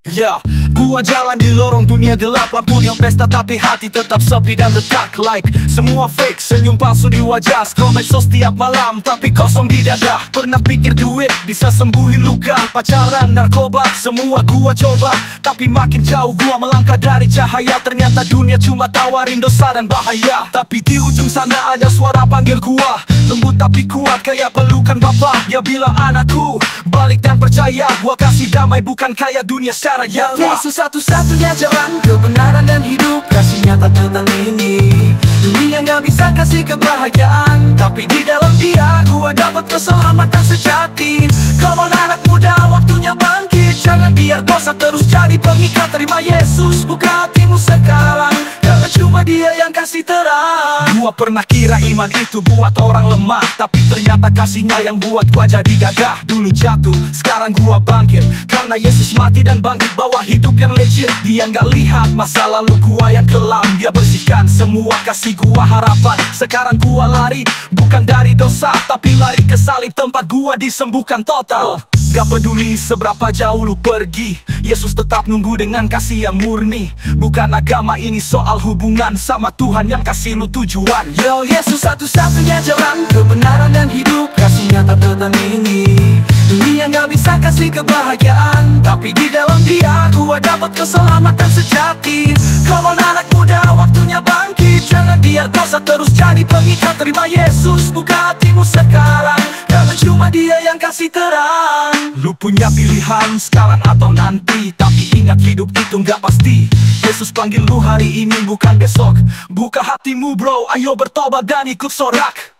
Ya, gua jalan di lorong dunia gelap. Lampu yang pesta tapi hati tetap sepi dan retak. Like semua fake, senyum palsu di wajah. Scroll medsos setiap malam tapi kosong di dada. Pernah pikir duit bisa sembuhin luka. Pacaran, narkoba, semua gua coba. Tapi makin jauh gua melangkah dari cahaya. Ternyata dunia cuma tawarin dosa dan bahaya. Tapi di ujung sana ada suara panggil gua, lembut tapi kuat kayak pelukan bapak. Dia bilang, anakku, balik dan percaya. Gua kasih damai bukan kaya dunia secara nyata. Yesus satu-satunya jalan kebenaran dan hidup. Kasih nyata tentang ini. Dunia gak bisa kasih kebahagiaan, tapi di dalam dia gua dapat keselamatan sejati. Come on anak muda, waktunya bangkit. Jangan biar dosa terus jadi pengikat. Terima Yesus, buka hatimu sekarang, karena cuma dia yang kasih terang. Gua pernah kira iman itu buat orang lemah, tapi ternyata kasihnya yang buat gua jadi gagah. Dulu jatuh, sekarang gua bangkit, karena Yesus mati dan bangkit bawa hidup yang legit. Dia nggak lihat masa lalu gua yang kelam. Dia bersihkan semua, kasih gua harapan. Sekarang gua lari, bukan dari dosa, tapi lari ke salib tempat gua disembuhkan total. Gak peduli seberapa jauh lu pergi, Yesus tetap nunggu dengan kasih yang murni. Bukan agama ini soal hubungan sama Tuhan yang kasih lu tujuan. Yo, Yesus satu-satunya jalan kebenaran dan hidup. Kasih nyata tentang ini. Dunia gak bisa kasih kebahagiaan, tapi di dalam dia gua dapat keselamatan sejati. Come on anak muda, waktunya bangkit. Jangan biar dosa terus jadi pengikat. Terima Yesus, buka hatimu sekarang, karena cuma dia yang kasih terang. Lu punya pilihan sekarang atau nanti, tapi ingat hidup itu gak pasti. Yesus panggil lu hari ini bukan besok. Buka hatimu bro, ayo bertobat dan ikut sorak.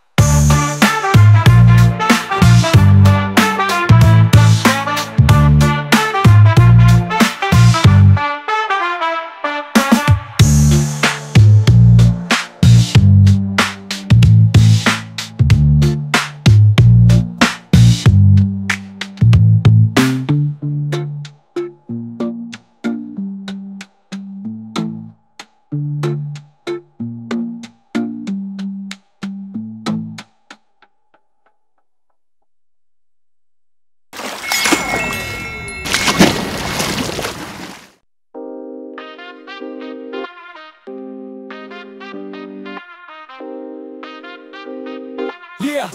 Yeah,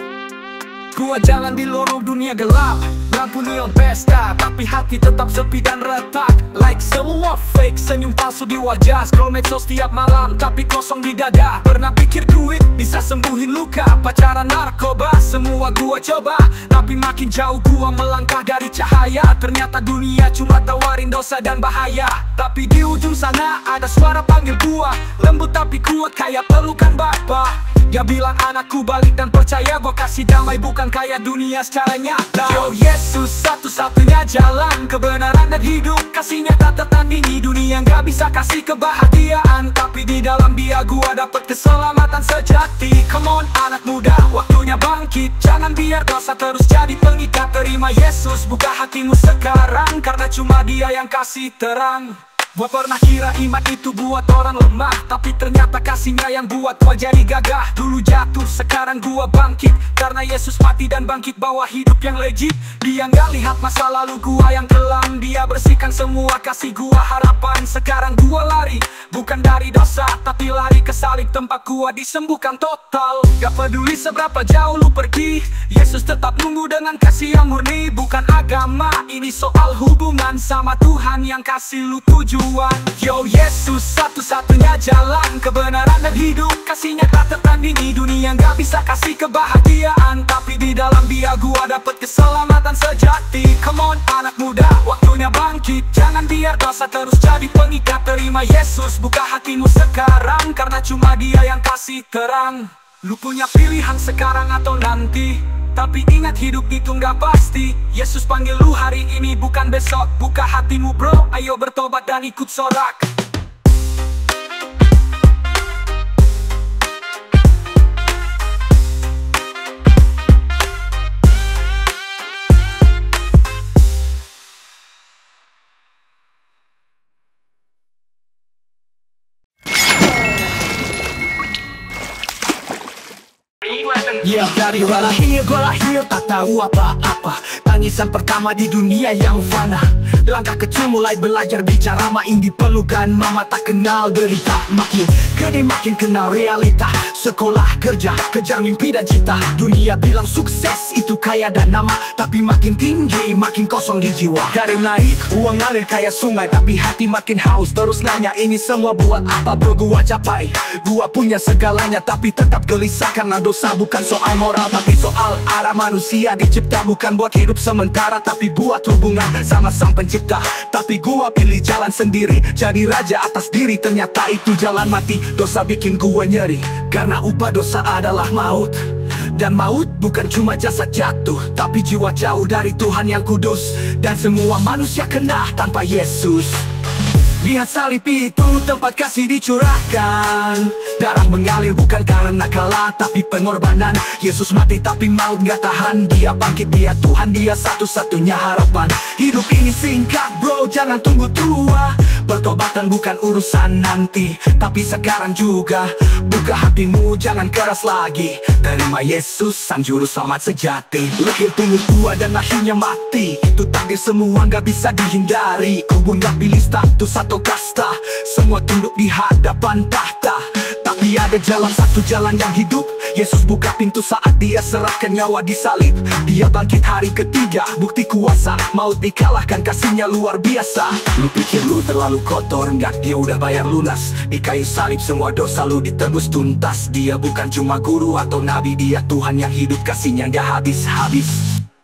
gua jalan di lorong dunia gelap. Lampu neon pesta, tapi hati tetap sepi dan retak. Like semua fake, senyum palsu di wajah. Scroll medsos setiap malam, tapi kosong di dada. Pernah pikir duit bisa sembuhin luka. Pacaran, narkoba, semua gua coba. Tapi makin jauh gua melangkah dari cahaya. Ternyata dunia cuma tawarin dosa dan bahaya. Tapi di ujung sana ada suara panggil gua, lembut tapi kuat kayak pelukan bapak. Dia bilang, anakku, balik dan percaya. Gua kasih damai bukan kaya dunia secara nyata. Yo, Yesus satu-satunya jalan kebenaran dan hidup. Kasih nyata tertandingi. Dunia gak bisa kasih kebahagiaan, tapi di dalam dia gua dapat keselamatan sejati. Come on anak muda, waktunya bangkit. Jangan biar dosa terus jadi pengikat. Terima Yesus, buka hatimu sekarang, karena cuma dia yang kasih terang. Gua pernah kira iman itu buat orang lemah, tapi ternyata kasihnya yang buat gua jadi gagah. Dulu jatuh, sekarang gua bangkit, karena Yesus mati dan bangkit bawa hidup yang legit. Dia nggak lihat masa lalu gua yang kelam. Dia bersihkan semua, kasih gua harapan. Sekarang gua lari, bukan dari dosa, tapi lari ke salib tempat gua disembuhkan total. Gak peduli seberapa jauh lu pergi, Yesus tetap nunggu dengan kasih yang murni. Bukan agama, ini soal hubungan sama Tuhan yang kasih lu tujuan. Yo, Yesus satu-satunya jalan kebenaran dan hidup. Kasihnya tak tertandingi. Dunia gak bisa kasih kebahagiaan, tapi di dalam dia gua dapat keselamatan sejati. Come on anak muda, waktunya bangkit. Jangan biar dosa terus jadi pengikat. Terima Yesus, buka hatimu sekarang, karena cuma dia yang kasih terang. Lu punya pilihan sekarang atau nanti, tapi ingat hidup itu gak pasti. Yesus panggil lu hari ini bukan besok. Buka hatimu bro, ayo bertobat dan ikut sorak. Yeah, dari gue lahir tak tahu apa-apa. Tangisan pertama di dunia yang fana. Langkah kecil mulai belajar bicara, main di pelukan mama, tak kenal derita. Makin gede makin kenal realita. Sekolah, kerja, kejar mimpi dan cita. Dunia bilang sukses itu kaya dan nama, tapi makin tinggi makin kosong di jiwa. Karir naik, uang ngalir kayak sungai, tapi hati makin haus. Terus nanya, ini semua buat apa bro gua capai? Gua punya segalanya tapi tetap gelisah, karena dosa bukan soal moral tapi soal arah. Manusia dicipta bukan buat hidup sementara, tapi buat hubungan sama sang pencipta. Tapi gua pilih jalan sendiri, jadi raja atas diri. Ternyata itu jalan mati. Dosa bikin gua nyeri, karena upah dosa adalah maut. Dan maut bukan cuma jasad jatuh, tapi jiwa jauh dari Tuhan yang kudus. Dan semua manusia kena tanpa Yesus. Lihat salib itu, tempat kasih dicurahkan. Darah mengalir bukan karena kalah, tapi pengorbanan. Yesus mati tapi maut gak tahan. Dia bangkit, dia Tuhan, dia satu-satunya harapan. Hidup ini singkat bro, jangan tunggu tua. Pertobatan bukan urusan nanti, tapi sekarang juga. Buka hatimu, jangan keras lagi. Terima Yesus, sang juru selamat sejati. Lahir, tunggu tua dan akhirnya mati, itu takdir semua gak bisa dihindari. Kubun gak pilih status atau kasta, semua tunduk di hadapan tahta. Tapi ada jalan, satu jalan yang hidup. Yesus buka pintu saat dia serahkan nyawa di salib. Dia bangkit hari ketiga, bukti kuasa. Maut dikalahkan, kasihnya luar biasa. Lu pikir lu terlalu kotor? Enggak, dia udah bayar lunas. Di kayu salib semua dosa lu ditebus tuntas. Dia bukan cuma guru atau nabi, dia Tuhan yang hidup, kasihnya gak habis-habis.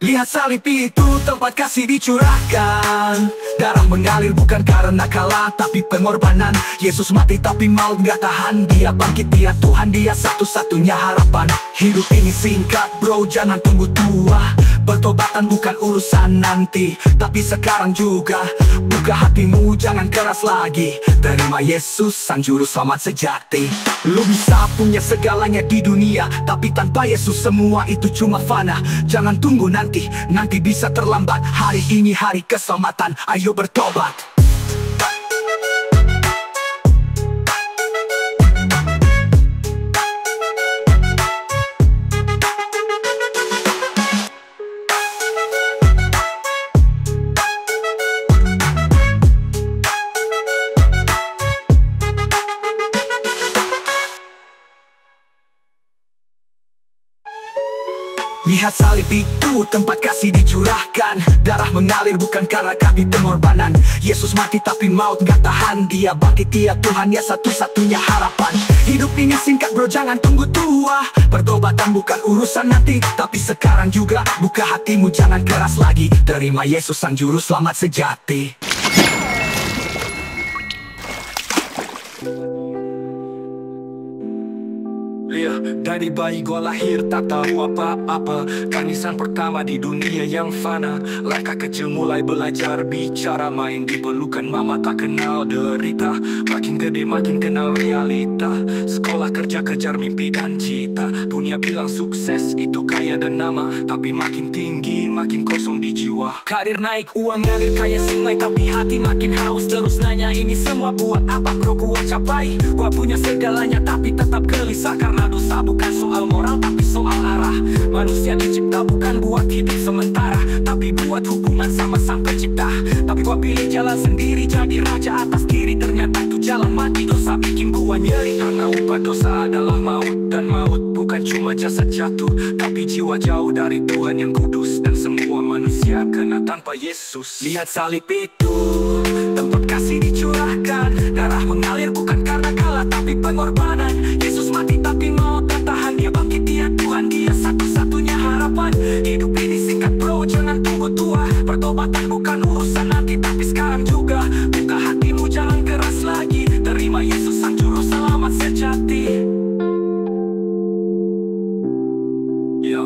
Lihat salib itu, tempat kasih dicurahkan. Darah mengalir bukan karena kalah, tapi pengorbanan. Yesus mati tapi maut gak tahan. Dia bangkit, dia Tuhan, dia satu-satunya harapan. Hidup ini singkat bro, jangan tunggu tua. Pertobatan bukan urusan nanti, tapi sekarang juga. Buka hatimu, jangan keras lagi. Terima Yesus, sang juru selamat sejati. Lu bisa punya segalanya di dunia, tapi tanpa Yesus semua itu cuma fana. Jangan tunggu nanti bisa terlambat. Hari ini hari keselamatan, ayo bertobat. Lihat salib itu, tempat kasih dicurahkan. Darah mengalir bukan karena kami pengorbanan. Yesus mati tapi maut gak tahan. Dia bangkit, dia Tuhan, dia satu-satunya harapan. Hidup ini singkat bro, jangan tunggu tua. Pertobatan bukan urusan nanti, tapi sekarang juga. Buka hatimu, jangan keras lagi. Terima Yesus, sang juru selamat sejati. Dari bayi gua lahir tak tahu apa-apa. Tangisan pertama di dunia yang fana. Langkah kecil mulai belajar bicara, main di pelukan mama, tak kenal derita. Makin gede makin kenal realita. Sekolah, kerja, kejar mimpi dan cita. Dunia bilang sukses itu kaya dan nama, tapi makin tinggi makin kosong di jiwa. Karir naik, uang ngalir kayak sungai, tapi hati makin haus. Terus nanya, ini semua buat apa bro gua capai? Gua punya segalanya tapi tetap gelisah, karena dosa bukan soal moral tapi soal arah. Manusia dicipta bukan buat hidup sementara, tapi buat hubungan sama sang pencipta. Tapi gua pilih jalan sendiri, jadi raja atas diri. Ternyata itu jalan mati. Dosa bikin gua nyeri, karena upah dosa adalah maut. Dan maut bukan cuma jasad jatuh, tapi jiwa jauh dari Tuhan yang kudus. Dan semua manusia kena tanpa Yesus. Lihat salib itu, tempat kasih dicurahkan. Darah mengalir bukan karena kalah, tapi pengorbanan. Yesus mati tapi maut tak tahan. Dia bangkit, dia Tuhan, dia satu-satunya harapan. Hidup ini singkat bro, jangan tunggu tua. Pertobatan bukan urusan nanti, tapi sekarang juga. Buka hatimu, jangan keras lagi. Terima Yesus, sang juru selamat sejati. Yo,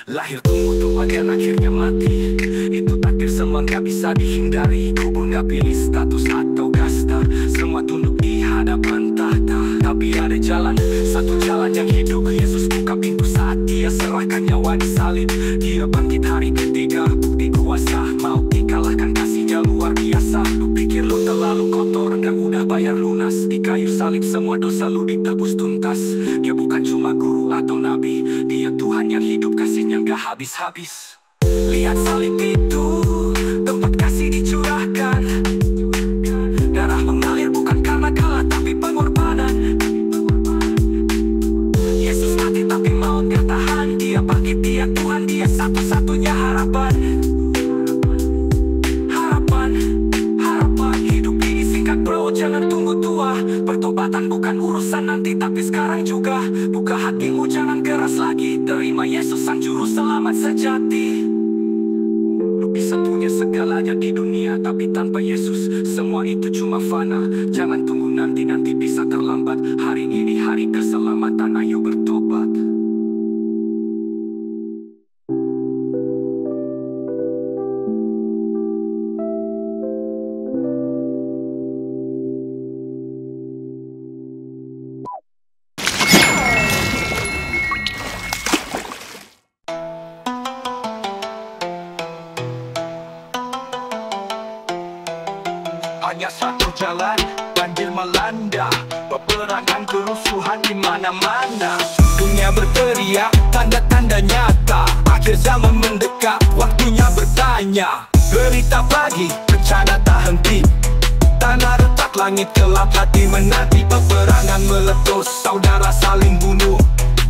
lahir, tunggu tua dan akhirnya mati. Itu takdir semua gak bisa dihindari. Kubur gak pilih status atau kasta, semua tunduk di hadapan tahta. Tapi ada jalan, satu jalan yang hidup. Yesus buka pintu saat dia serahkan nyawa di salib. Dia bangkit hari ketiga, bukti kuasa. Mau dikalahkan, kasihnya luar biasa. Lu pikir lu terlalu kotor dan udah bayar lunas. Di kayu salib semua dosa lu ditebus tuntas. Dia bukan cuma guru atau nabi, dia Tuhan yang hidup, kasihnya gak habis-habis. Lihat salib itu, tempat kasih dicurahkan. Buka hatimu, jangan keras lagi. Terima Yesus sang juru selamat sejati. Lu bisa punya segalanya di dunia, tapi tanpa Yesus semua itu cuma fana. Jangan tunggu nanti bisa terlambat. Hari ini hari keselamatan, ayo bertobat. Hanya satu jalan, banjir melanda, peperangan kerusuhan di mana-mana. Dunia berteriak, tanda-tanda nyata. Akhir zaman mendekat, waktunya bertanya. Berita pagi, bencana tak henti. Tanah retak, langit gelap, hati menanti. Peperangan meletus, saudara saling bunuh.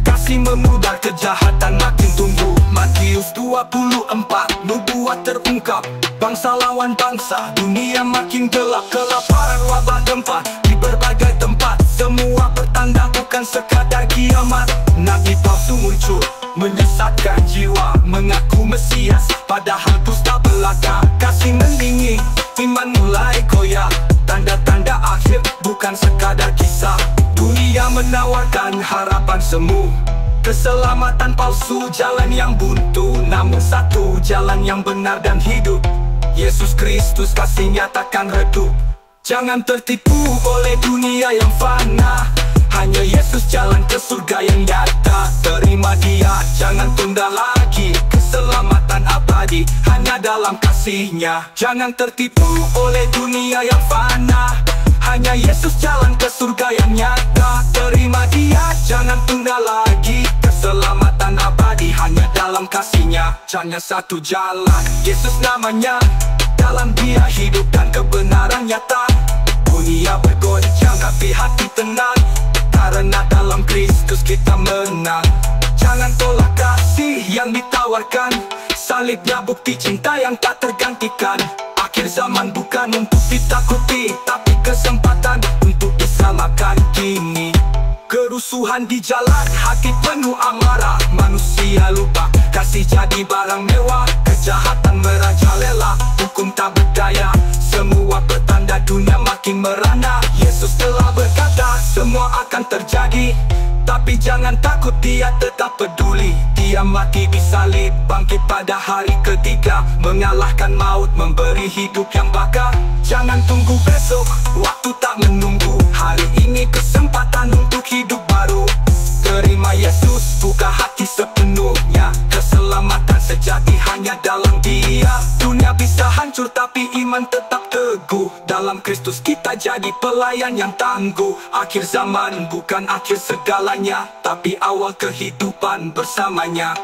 Kasih memudar, kejahatan makin tumbuh. Matius 24, nubuat terungkap. Bangsa lawan bangsa, dunia makin gelap. Kelaparan, wabah, gempa di berbagai tempat. Semua pertanda bukan sekadar kiamat. Nabi palsu muncul, menyesatkan jiwa. Mengaku Mesias, padahal dusta belaka. Kasih meninggi, iman mulai goyah. Tanda-tanda akhir, bukan sekadar kisah. Dunia menawarkan harapan semu. Keselamatan palsu, jalan yang buntu. Namun satu jalan yang benar dan hidup, Yesus Kristus, kasih nyatakan redup. Jangan tertipu oleh dunia yang fana. Hanya Yesus jalan ke surga yang nyata. Terima Dia, jangan tunda lagi. Keselamatan abadi hanya dalam kasih-Nya. Jangan tertipu oleh dunia yang fana. Hanya Yesus jalan ke surga yang nyata. Terima Dia, jangan tunda lagi. Keselamatan abadi hanya dalam kasih-Nya. Hanya satu jalan, Yesus namanya. Dalam Dia hidup dan kebenaran nyata. Dunia bergoncang tapi hati tenang, karena dalam Kristus kita menang. Jangan tolak kasih yang ditawarkan. Salibnya bukti cinta yang tak tergantikan. Akhir zaman bukan untuk ditakuti, tapi kesempatan untuk diselamatkan kini. Kerusuhan di jalan, hati penuh amarah. Manusia lupa, kasih jadi barang mewah. Kejahatan merajalela, hukum tak berdaya. Semua pertanda dunia makin merana. Yesus telah berkata, semua akan terjadi. Tapi jangan takut, Dia tetap peduli. Dia mati di salib, bangkit pada hari ketiga. Mengalahkan maut, memberi hidup yang bakar. Jangan tunggu besok, waktu tak menunggu. Hari ini kesempatan untuk hidup baru. Terima Yesus, buka hati sepenuhnya. Keselamatan sejati hanya dalam Dia. Dunia bisa hancur tapi iman tetap teguh. Dalam Kristus kita jadi pelayan yang tangguh. Akhir zaman bukan akhir segalanya, tapi awal kehidupan bersamanya.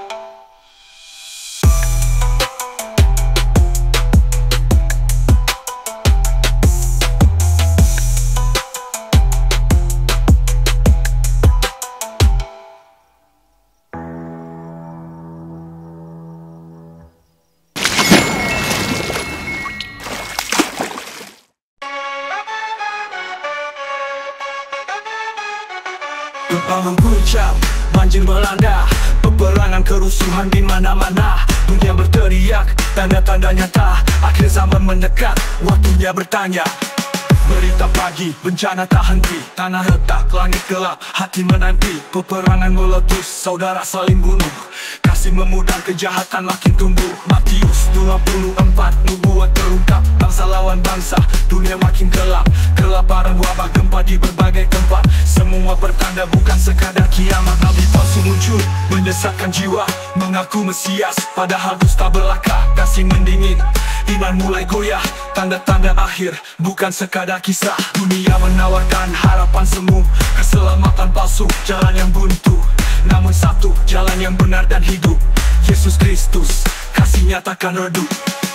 Gempa mengguncang, banjir melanda, peperangan kerusuhan di mana-mana. Dunia berteriak, tanda-tanda nyata. Akhir zaman mendekat, waktunya bertanya. Berita pagi, bencana tak henti. Tanah retak, langit gelap, hati menanti. Peperangan meletus, saudara saling bunuh. Kasih memudar, kejahatan makin tumbuh. Matius 24, nubuat terungkap. Bangsa lawan bangsa, dunia makin gelap. Kelaparan, wabah, gempa di berbagai tempat. Semua pertanda bukan sekadar kiamat. Nabi palsu muncul, menyesatkan jiwa. Mengaku Mesias, padahal dusta belaka. Kasih mendingin, iman mulai goyah. Tanda-tanda akhir, bukan sekadar kisah. Dunia menawarkan harapan semu. Keselamatan palsu, jalan yang buntu. Namun satu, jalan yang benar dan hidup, Yesus Kristus, kasih nyatakan redup.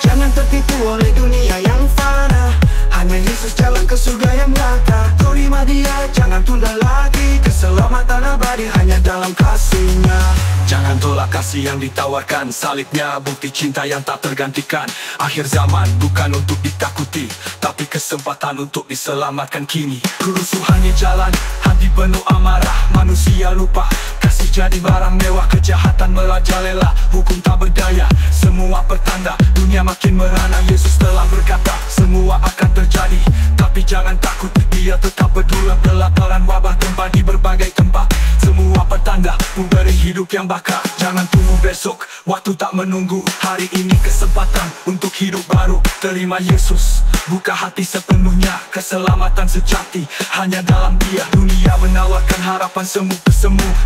Jangan tertipu oleh dunia yang fana. Hanya Yesus jalan ke surga yang nyata. Terima Dia, jangan tunda lagi. Keselamatan abadi hanya dalam kasih-Nya. Jangan tolak kasih yang ditawarkan, salibnya bukti cinta yang tak tergantikan. Akhir zaman bukan untuk ditakuti, tapi kesempatan untuk diselamatkan kini. Kerusuhannya jalan, hati penuh amarah, manusia lupa kasih jadi barang mewah. Kejahatan merajalela, hukum tak berdaya, semua pertanda dunia makin merana. Yesus telah berkata, semua akan terjadi, tapi jangan takut, Dia tetap berdua. Kelaparan, wabah, gempa di berbagai tempat, semua pertanda memberi hidup yang bakar. Jangan tunggu besok, waktu tak menunggu. Hari ini kesempatan untuk hidup baru. Terima Yesus, buka hati sepenuhnya. Keselamatan sejati hanya dalam Dia. Dunia menawarkan harapan semu.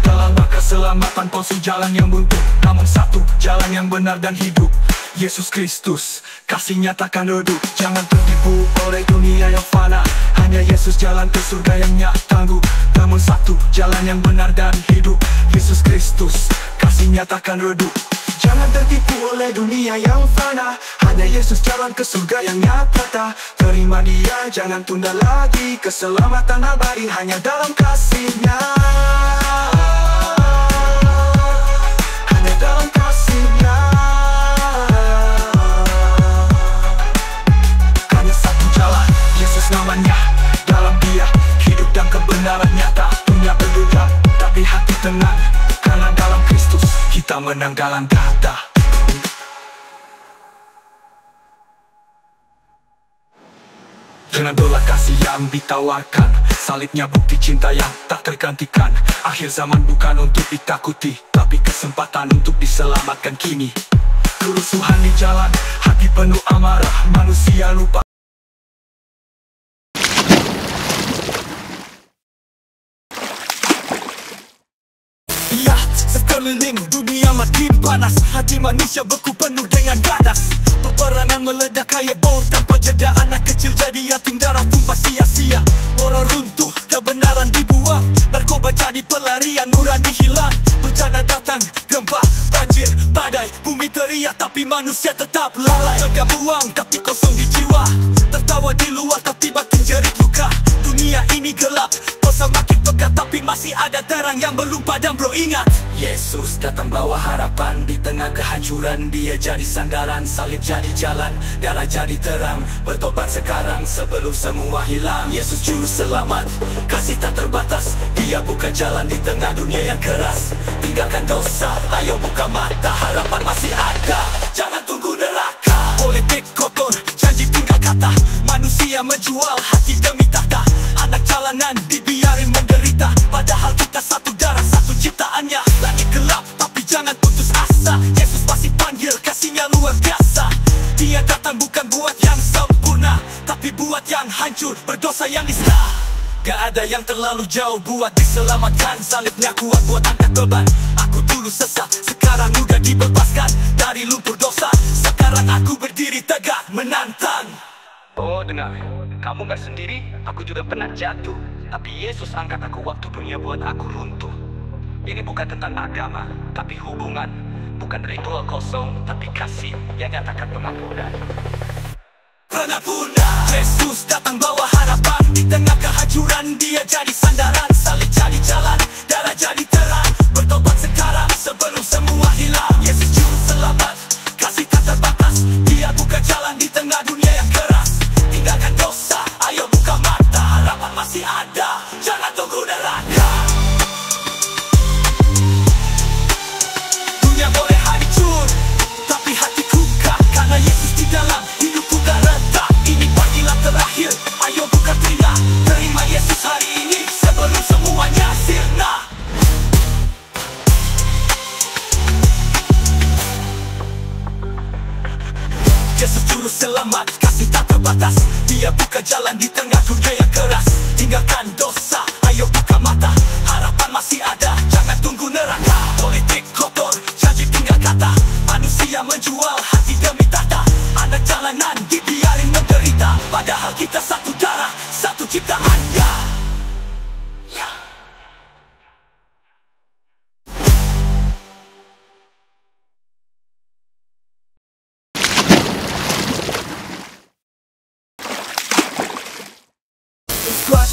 Dalam keselamatan palsu jalan yang buntu, namun satu jalan yang benar dan hidup, Yesus Kristus. Kasih-Nya takkan redup. Jangan tertipu oleh dunia yang fana, hanya Yesus jalan ke surga yang nyata tangguh. Namun satu jalan yang benar dan hidup, Yesus Kristus. Kasih-Nya takkan redup. Jangan tertipu oleh dunia yang fana, hanya Yesus jalan ke surga yang nyata. Terima Dia, jangan tunda lagi. Keselamatan abadi hanya dalam kasih-Nya. Hanya dalam kasih-Nya. Hanya satu jalan, Yesus namanya. Dalam Dia hidup dan kebenaran nyata. Dunia berbeda, tapi hati tenang, karena dalam Kristus kita menang dalam kata. Jangan tolak kasih yang ditawarkan, salibnya bukti cinta yang tak tergantikan. Akhir zaman bukan untuk ditakuti, tapi kesempatan untuk diselamatkan kini. Kerusuhan di jalan, hati penuh amarah, manusia lupa. Ya, sekeliling dunia makin panas, hati manusia beku penuh dengan ganas. Peperangan meledak kayak bom tanpa jeda, anak kecil jadi yatim, darah tumpah sia-sia. Orang runtuh, kebenaran dibuang, narkoba jadi pelarian, nurani hilang. Bencana datang, gempa, banjir, badai, bumi teriak, tapi manusia tetap lalai. Tegak uang, tapi kosong di jiwa, tertawa di luar, tapi batin jerit luka. Dunia ini gelap, dosa makin pekat, tapi masih ada terang yang belum padam. Bro, ingat, Yesus datang bawa harapan di tengah kehancuran. Dia jadi sandaran, salib jadi jalan, darah jadi terang. Bertobat sekarang sebelum semua hilang. Yesus juru selamat, kasih tak terbatas. Dia buka jalan di tengah dunia yang keras. Tinggalkan dosa, ayo buka mata, harapan masih ada, jangan tunggu neraka. Politik kotor, janji tinggal kata, manusia menjual hati demi tahta. Anak jalanan dibiarin menderita, padahal kita satu darah, satu ciptaannya. Langit gelap, tapi jangan putus asa. Yesus pasti panggil, kasih-Nya luar biasa. Dia datang bukan buat yang sempurna, tapi buat yang hancur, berdosa yang nista. Gak ada yang terlalu jauh buat diselamatkan. Salibnya kuat buat angkat beban. Aku dulu sesat, sekarang udah dibebaskan dari lumpur dosa. Sekarang aku berdiri tegak menantang. Oh dengar, kamu gak sendiri, aku juga pernah jatuh, tapi Yesus angkat aku waktu dunia buat aku runtuh. Ini bukan tentang agama, tapi hubungan. Bukan ritual kosong, tapi kasih yang nyatakan pengampunan. Pernah Yesus datang bawa harapan di tengah kehancuran. Dia jadi sandaran, salib jadi jalan, darah jadi terang. Bertobat sekarang sebelum semua hilang. Yesus juru selamat, kasih tak terbatas. Dia buka jalan di tengah dunia yang keras. Tinggalkan dosa, ayo buka mata, harapan masih ada, jangan tunggu neraka. Dunia boleh hancur, tapi hatiku kekal, karena Yesus di dalam hidupku tak retak. Ini panggilan terakhir, ayo buka telinga, terima Yesus hari ini sebelum semuanya sirna. Yesus juru selamat, kasih tak terbatas. Dia buka jalan di tengah dunia yang keras. Tinggalkan dosa, ayo buka mata, harapan masih ada, jangan tunggu neraka. Politik kotor, janji tinggal kata, manusia menjual hati demi tahta. Anak jalanan dibiarin menderita, padahal kita satu darah, satu ciptaannya.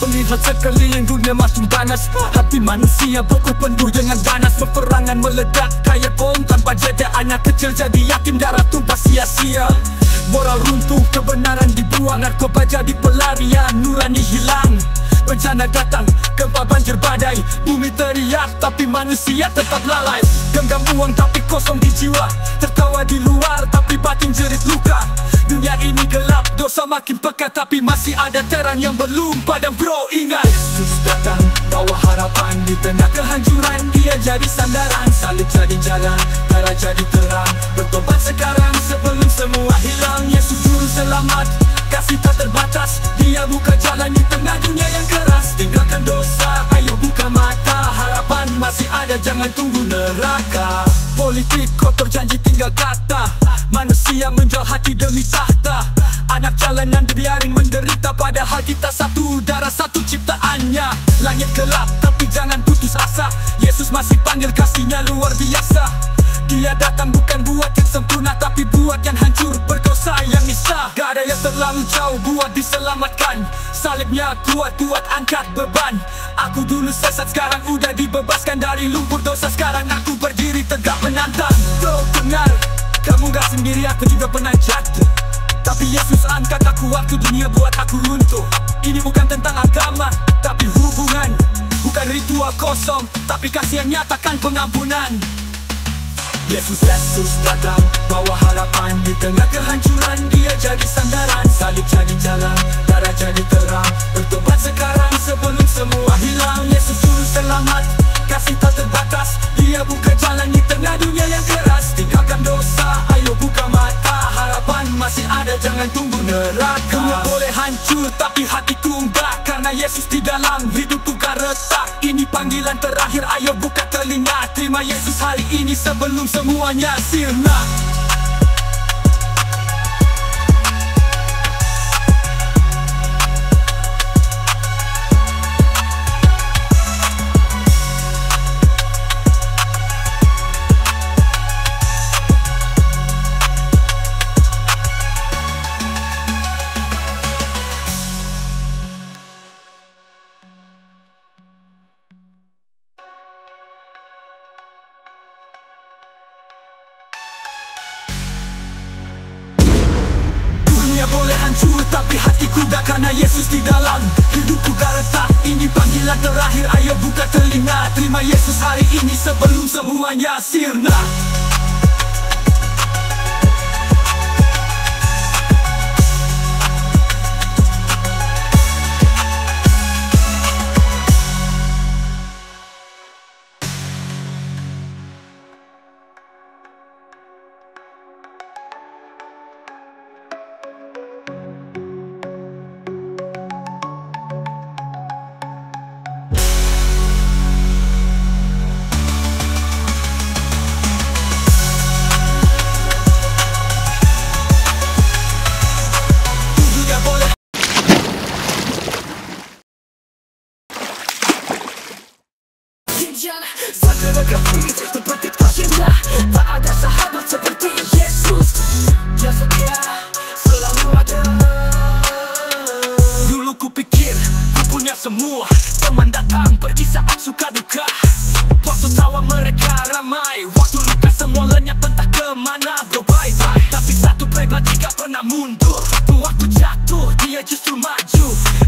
Melihat sekeliling dunia makin panas, hati manusia beku penuh dengan ganas. Peperangan meledak kayak bom tanpa jeda. Anak kecil jadi yatim, darah tumpah sia-sia. Moral runtuh, kebenaran dibuang. Narkoba jadi pelarian, nurani hilang. Bencana datang, gempa banjir badai. Bumi teriak tapi manusia tetap lalai. Genggam uang tapi kosong di jiwa. Tertawa di luar tapi batin jerit luka. Dunia ini gelap, dosa makin pekat, tapi masih ada terang yang belum padam bro. Ingat, Yesus datang bawa harapan. Di tengah kehancuran dia jadi sandaran. Salib jadi jalan, darah jadi terang. Bertobat sekarang sebelum semua hilang. Yesus juru selamat, kasih tak terbatas. Dia buka jalan di tengah dunia yang keras. Tinggalkan dosa, ayo buka mata. Harapan masih ada, jangan tunggu neraka. Politik kotor, janji tinggal kata. Manusia menjual hati demi tahta. Anak jalanan dibiarin menderita, padahal kita satu darah, satu ciptaannya. Langit gelap tapi jangan putus asa. Yesus masih panggil, kasihnya luar biasa. Dia datang bukan buat yang sempurna, tapi buat yang hancur, berdosa yang nista. Gak ada yang terlalu jauh buat diselamatkan. Salibnya kuat buat angkat beban. Aku dulu sesat, sekarang udah dibebaskan dari lumpur dosa. Sekarang aku berdiri tegak menantang. Kau dengar, kamu gak sendiri, aku juga pernah jatuh. Tapi Yesus angkat aku waktu dunia buat aku runtuh. Ini bukan tentang agama, tapi hubungan. Bukan ritual kosong, tapi kasih yang nyatakan pengampunan. Yesus datang bawa harapan. Di tengah kehancuran dia jadi sandaran. Salib jadi jalan, darah jadi terang. Bertobat sekarang sebelum semua hilang. Yesus juru selamat, kasih tak terbatas. Dia buka jalan di tengah dunia yang keras. Tinggalkan dosa, ayo buka mata. Harapan masih ada, jangan tunggu neraka. Dunia boleh hancur tapi hatiku enggak, karena Yesus di dalam hidupku gak retak. Ini panggilan terakhir, ayo buka telinga. Terima Yesus hari ini sebelum semuanya sirna. Boleh hancur tapi hatiku gak, karena Yesus di dalam hidupku gak retak. Ini panggilan terakhir, ayo buka telinga. Terima Yesus hari ini sebelum semuanya sirna. Fotografi seperti pasien, tak ada sahabat seperti Yesus. Dia setia, selalu ada. Dulu ku pikir ku punya semua, teman datang pergi saat suka duka. Waktu tawa mereka ramai, waktu luka semua lenyap entah kemana. Bro bye bye, tapi satu pribadi gak pernah mundur. Waktu jatuh dia justru maju.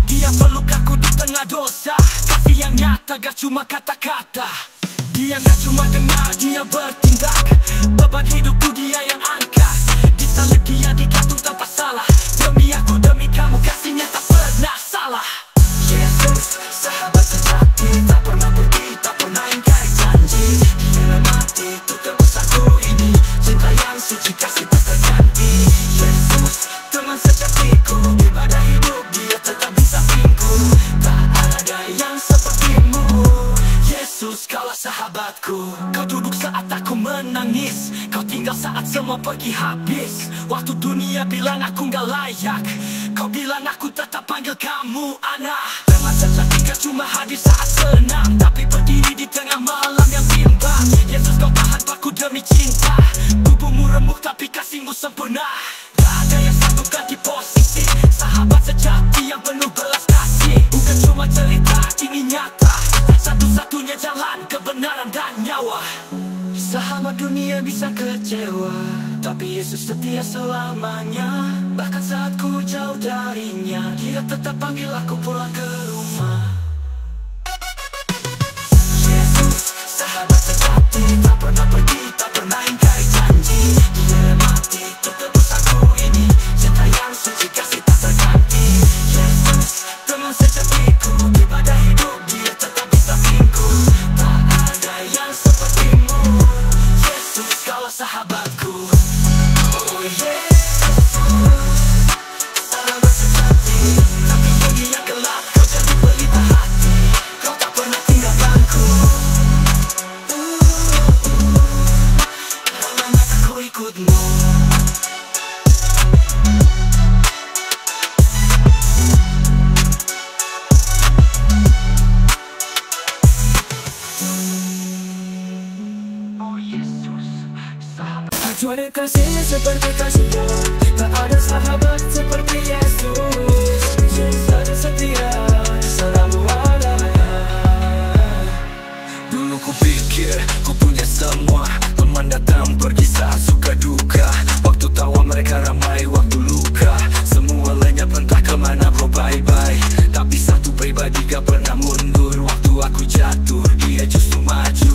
Dia peluk aku di tengah dosa. Kasih yang nyata gak cuma kata-kata. Dia gak cuma dengar, dia bertindak. Beban hidupku dia yang angkat. Di salib dia digantung tanpa salah. Demi aku, demi kamu, kasihnya tak pernah salah. Yesus, sahabat sejati, tak pernah pergi, tak pernah ingkari janji. Dia mati untuk tebus aku ini. Cinta yang suci, kasih tak terganti. Yesus, teman sejatiku, ibadah hidup dia tetap di sampingku. Tak ada yang sepertimu, Yesus, kaulah sahabatku. Kau duduk saat aku menangis, kau tinggal saat semua pergi habis. Waktu dunia bilang aku gak layak, kau bilang aku tetap panggil kamu anak. Teman sejati gak cuma hadir saat senang, tapi berdiri di tengah malam yang bimbang. Yesus, kau tahan baku demi cinta. Tubuhmu remuk tapi kasihmu sempurna. Tak ada yang sanggup ganti posisi sahabat sejati yang penuh belas kasih. Bukan cuma dunia bisa kecewa, tapi Yesus setia selamanya. Bahkan saat ku jauh darinya, Dia tetap panggil aku pulang ke rumah. Yesus, sahabat sejati, tak pernah pergi, tak pernah ingkari janji. Dia mati untuk tebus aku ini, cinta yang suci, kasih tak terganti. Yesus, teman sejatiku, di pada hidup Dia tetap di sampingku. Tak ada yang sepertimu, Yesus, kaulah sahabatku. Oh Yesus, sahabat sejati, tapi dunia gelap, kau jadi pelita hati. Kau tak pernah tinggalkanku. Lamanya aku ikutmu. Tuhan yang kasih seperti kasihnya, tak ada sahabat seperti Yesus. Cinta dan setia selama-lamanya. Dulu ku pikir ku punya semua, teman datang pergi saat suka duka. Waktu tawa mereka ramai, waktu luka semua lenyap entah kemana bro, bye-bye. Tapi satu pribadi gak pernah mundur. Waktu aku jatuh, dia justru maju.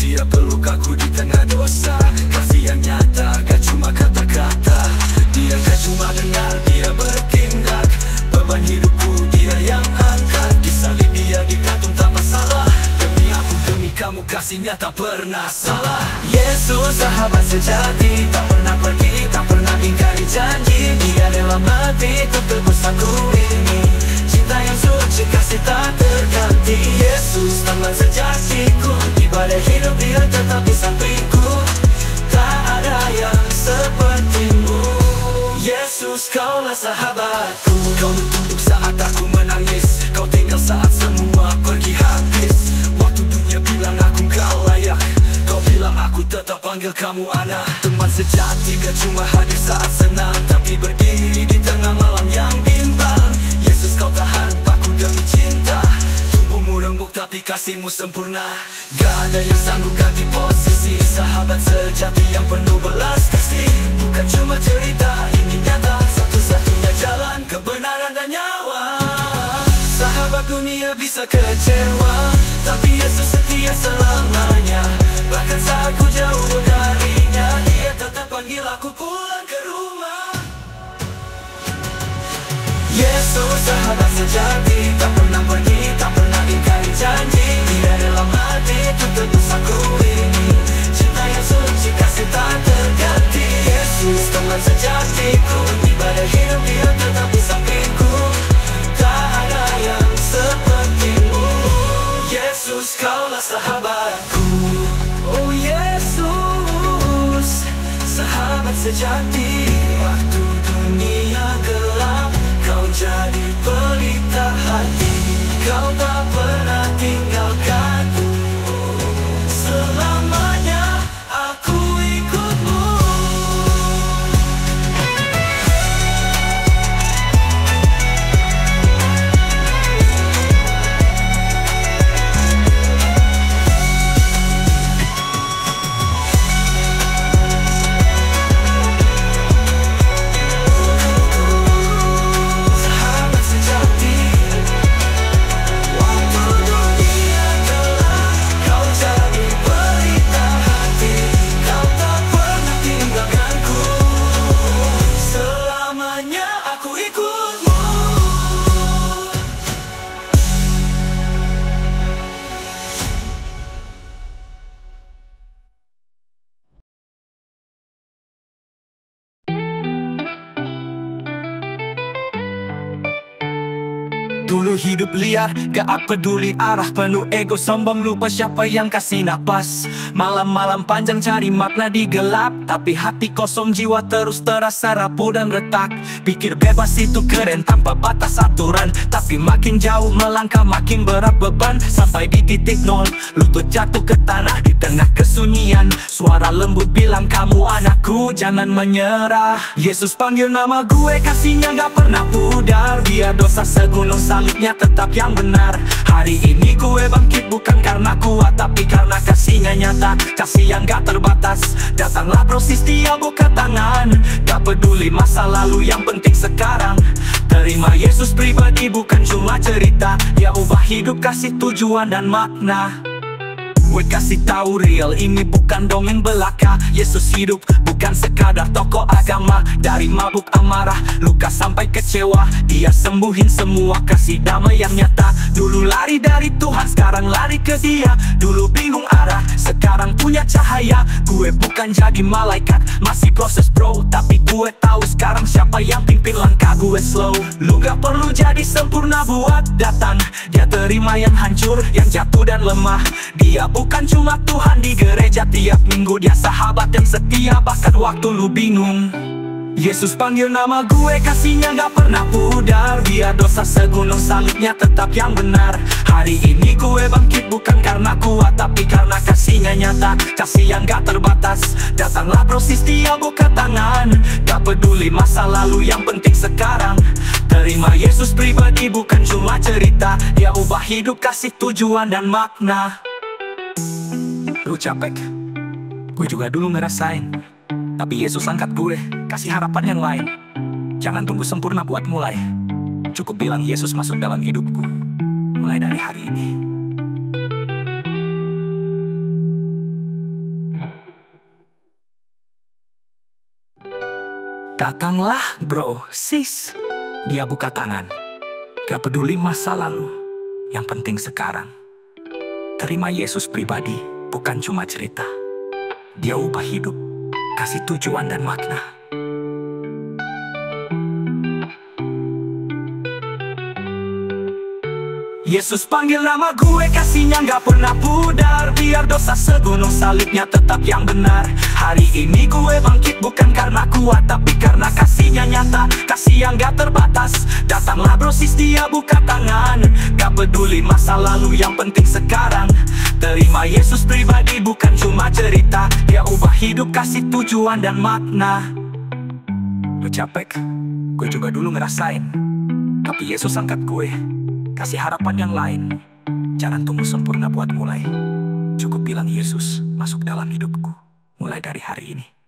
Dia peluk aku di tengah dosa. Kasih yang nyata, gak cuma kata-kata. Dia gak cuma dengar, dia bertindak. Beban hidupku dia yang angkat. Disalib dia digantung tak masalah. Demi aku, demi kamu, kasihnya tak pernah salah. Yesus, sahabat sejati, tak pernah pergi, tak pernah ingkari janji. Dia rela mati untuk tebus aku ini, cinta yang suci, kasih tak terganti. Yesus, teman sejatiku, di badai hidup Dia tetap di sampingku. Tak ada yang sepertimu, Yesus, kaulah sahabatku. Kau tunduk saat aku menangis, kau tinggal saat semua pergi habis. Waktu dunia bilang aku gak layak, kau bilang aku tetap panggil kamu anak. Teman sejati gak cuma hadir saat senang, tapi berdiri di tengah malam yang bimbang. Yesus, kau tahan baku demi cinta. Tubuhmu rembuk tapi kasihmu sempurna. Gak ada yang sanggup ganti posisi sahabat sejati yang penuh belas kasih. Bukan cuma cerita, ini nyata, satu-satunya jalan kebenaran dan nyawa. Sahabat dunia bisa kecewa, tapi Yesus setia selamanya. Bahkan saat ku jauh darinya, Dia tetap panggil aku pulang ke rumah. Yesus, sahabat sejati, tak pernah pergi, tak pernah ingkari janji. Dia rela mati untuk tebus aku ini, cinta yang suci, kasih tak terganti. Yesus, teman sejatiku, di badai hidup Dia tetap di sampingku. Tak ada yang sepertimu, Yesus, kaulah sahabatku. Oh Yesus, sahabat sejati, waktu dunia gelap, kau jadi pelita hati. Kau tak pernah tinggalkanku. Selamanya aku ikutmu. Sahabat sejati, waktu dunia gelap, kau jadi pelita hati. Kau tak pernah tinggalkanku. Selamanya aku ikutmu. Dulu hidup liar, gak peduli arah, penuh ego, sombong, lupa siapa yang kasih napas. Malam-malam panjang cari makna di gelap, tapi hati kosong, jiwa terus terasa rapuh dan retak. Pikir bebas itu keren tanpa batas aturan, tapi makin jauh melangkah makin berat beban. Sampai di titik nol, lutut jatuh ke tanah di tengah kesunyian. Suara lembut bilang, kamu anakku, jangan menyerah. Yesus panggil nama gue, kasihnya gak pernah pudar. Biar dosa segunung salibnya tetap yang benar. Hari ini gue bangkit bukan karena kuat, tapi karena kasihnya nyata. nyata, kasih yang gak terbatas. Datanglah bro sis, dia buka tangan. Gak peduli masa lalu, yang penting sekarang. Terima Yesus pribadi, bukan cuma cerita. Dia ubah hidup, kasih tujuan dan makna. Gue kasih tahu real, ini bukan dongeng belaka. Yesus hidup, bukan sekadar tokoh agama. Dari mabuk amarah, luka sampai kecewa, dia sembuhin semua, kasih damai yang nyata. Dulu lari dari Tuhan, sekarang lari ke dia. Dulu bingung arah, sekarang punya cahaya. Gue bukan jadi malaikat, masih proses bro. Tapi gue tahu sekarang siapa yang pimpin langkah gue slow. Lu gak perlu jadi sempurna buat datang. Dia terima yang hancur, yang jatuh dan lemah. Dia bukan cuma Tuhan di gereja tiap minggu, dia sahabat yang setia bahkan waktu lu bingung. Yesus panggil nama gue, kasihnya gak pernah pudar. Biar dosa segunung salibnya tetap yang benar. Hari ini gue bangkit bukan karena kuat, tapi karena kasihnya nyata, kasih yang gak terbatas. Datanglah bro sis, dia buka tangan. Gak peduli masa lalu, yang penting sekarang. Terima Yesus pribadi, bukan cuma cerita. Dia ubah hidup, kasih tujuan dan makna. Lu capek, gue juga dulu ngerasain, tapi Yesus angkat gue, kasih harapan yang lain. Jangan tunggu sempurna buat mulai, cukup bilang Yesus masuk dalam hidupku. Mulai dari hari ini. Datanglah bro sis, dia buka tangan. Gak peduli masa lalu, yang penting sekarang. Terima Yesus pribadi, bukan cuma cerita. Dia ubah hidup, kasih tujuan dan makna. Yesus panggil nama gue, kasihnya gak pernah pudar. Biar dosa segunung salibnya tetap yang benar. Hari ini gue bangkit bukan karena kuat, tapi karena kasihnya nyata, kasih yang gak terbatas. Datanglah bro sis, dia buka tangan. Gak peduli masa lalu, yang penting sekarang. Terima Yesus pribadi, bukan cuma cerita. Dia ubah hidup, kasih tujuan dan makna. Lu capek, gue juga dulu ngerasain, tapi Yesus angkat gue, kasih harapan yang lain. Jangan tunggu sempurna buat mulai, cukup bilang Yesus masuk dalam hidupku. Mulai dari hari ini.